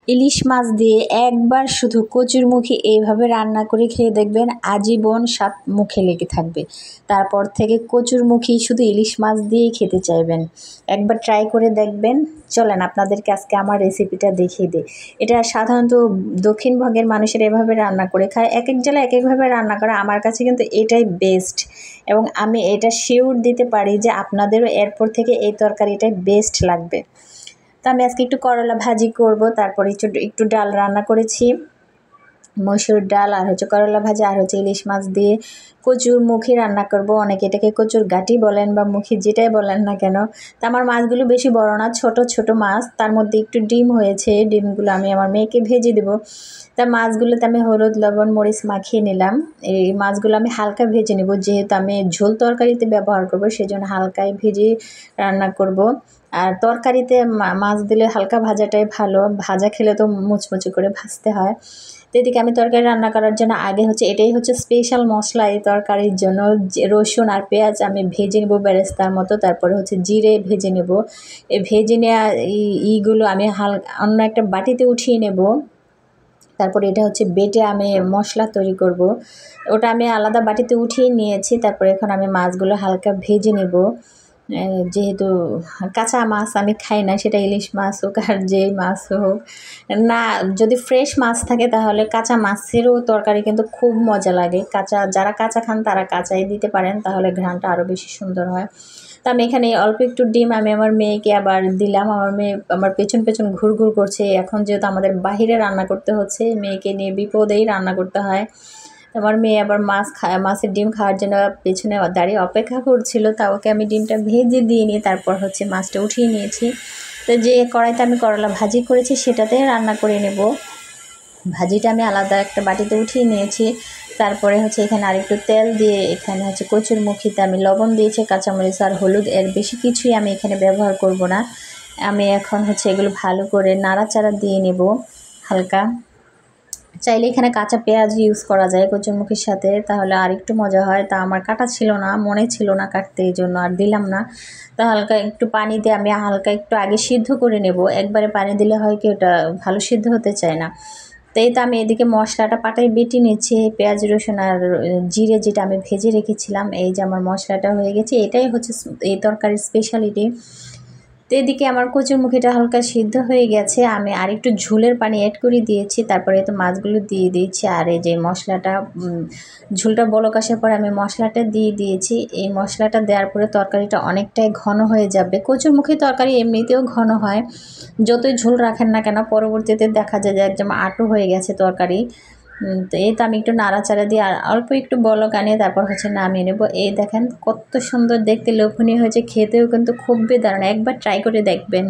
ইলিশ মাছ দিয়ে একবার শুধু কচুরমুখী এইভাবে রান্না করে খেয়ে দেখবেন, আজীবন স্বাদ মুখে লেগে থাকবে। তারপর থেকে কচুরমুখী শুধু ইলিশ মাছ দিয়েই খেতে চাইবেন। একবার ট্রাই করে দেখবেন। চলেন আপনাদেরকে আজকে আমার রেসিপিটা দেখিয়ে দিই। এটা সাধারণত দক্ষিণবঙ্গের মানুষের এভাবে রান্না করে খায়, এক এক জেলায় এক একভাবে রান্না করে। আমার কাছে কিন্তু এটাই বেস্ট, এবং আমি এটা শিওর দিতে পারি যে আপনাদেরও এরপর থেকে এই তরকারিটাই বেস্ট লাগবে। তো আমি আজকে একটু করলা ভাজি করব, তারপরে একটু ডাল রান্না করেছি, মসুর ডাল, আর করলা ভাজি, আর ইলিশ মাছ দিয়ে কচুরমুখী রান্না করব। অনেকে এটাকে কচুর গাটি বলেন বা মুখী, যেটাই বলেন না কেন। তো আমার মাছগুলো বেশি বড় না, ছোট ছোট মাছ, তার মধ্যে একটু ডিম হয়েছে। ডিমগুলো আমি আমার মেয়েকে ভেজে দেবো। তা মাছগুলোতে আমি হলুদ, লবণ, মরিচ মাখিয়ে নিলাম। এই মাছগুলো আমি হালকা ভেজে নেব, যেহেতু আমি ঝোল তরকারিতে ব্যবহার করব, সেজন্য হালকায় ভেজে রান্না করব। আর তরকারিতে মাছ দিলে হালকা ভাজাটাই ভালো, ভাজা খেলে তো মুচমুচে করে ভাজতে হয়। তো এদিকে আমি তরকারি রান্না করার জন্য আগে এটাই স্পেশাল মশলা এই তরকারির জন্য। রসুন আর পেঁয়াজ আমি ভেজে নেব বেরেস্তার মতো, তারপরে জিরে ভেজে নেব। এই ভেজে নেওয়া ইগুলো আমি অন্য একটা বাটিতে উঠিয়ে নেব। তারপরে এটা বেটে আমি মশলা তৈরি করব, ওটা আমি আলাদা বাটিতে উঠিয়ে নিয়েছি। তারপরে এখন আমি মাছগুলো হালকা ভেজে নেব। যেহেতু কাঁচা মাছ আমি খাই না, সেটা ইলিশ মাছ হোক আর যেই মাছ হোক না, যদি ফ্রেশ মাছ থাকে তাহলে কাঁচা মাছেরও তরকারি কিন্তু খুব মজা লাগে। যারা কাঁচা খান তারা কাঁচাই দিতে পারেন, তাহলে ঘ্রাণটা আরও বেশি সুন্দর হয়। তো আমি এখানে অল্প একটু ডিম আমি আমার মেয়েকে আবার দিলাম। আমার মেয়ে আমার পেছন পেছন ঘুরঘুর করছে। এখন যেহেতু আমাদের বাহিরে রান্না করতে হচ্ছে, মেয়েকে নিয়ে বিপদেই রান্না করতে হয়। আমার মেয়ে আবার মাছের ডিম খাওয়ার জন্য পেছনে দাঁড়িয়ে অপেক্ষা করছিল, তা ওকে আমি ডিমটা ভেজে দিয়ে নিয়ে তারপর মাছটা উঠিয়ে নিয়েছি। তো যে কড়াইতে আমি করলা ভাজি করেছি সেটাতে রান্না করে নেব। ভাজিটা আমি আলাদা একটা বাটিতে উঠিয়ে নিয়েছি। তারপরে এখানে আরেকটু তেল দিয়ে এখানে কচুরমুখীতে আমি লবণ দিয়েছি, কাঁচামরিচ আর হলুদ, এর বেশি কিছুই আমি এখানে ব্যবহার করব না। আমি এখন এগুলো ভালো করে নাড়াচাড়া দিয়ে নেব হালকা। চাইলে এখানে কাঁচা পেঁয়াজ ইউজ করা যায় কচুরমুখীর সাথে, তাহলে আর একটু মজা হয়। তা আমার কাটা ছিল না, মনে ছিল না কাটতে, এই জন্য আর দিলাম না। তা হালকা একটু পানি দিয়ে আমি হালকা একটু আগে সিদ্ধ করে নেব। একবারে পানি দিলে হয় কি, ওটা ভালো সিদ্ধ হতে চায় না। তো আমি এদিকে মশলাটা পাটায় বেটে নিচ্ছি, পেঁয়াজ, রসুন আর জিরে যেটা আমি ভেজে রেখেছিলাম। এই যে আমার মশলাটা হয়ে গেছে, এটাই এই তরকারির স্পেশালিটি। তো এদিকে আমার কচুরমুখীটা হালকা সিদ্ধ হয়ে গেছে, আমি আরেকটু ঝোলের পানি অ্যাড করে দিয়েছি। তারপরে তো মাছগুলো দিয়ে দিয়েছি, আর এই যে মশলাটা ঝোলটা বলক আসার পর আমি মশলাটা দিয়ে দিয়েছি। এই মশলাটা দেওয়ার পরে তরকারিটা অনেকটাই ঘন হয়ে যাবে। কচুরমুখী তরকারি এমনিতেও ঘন হয়, যতই ঝোল রাখেন না কেন, পরবর্তীতে দেখা যায় যে একদম আঁটো হয়ে গেছে তরকারি। তো আমি একটু নাড়াচাড়া দিয়ে আর অল্প একটু বলক আনিয়ে তারপর নামিয়ে নেব। এই দেখেন কত সুন্দর দেখতে, লোভনীয় হয়েছে, খেতেও কিন্তু খুবই দারুণ। একবার ট্রাই করে দেখবেন।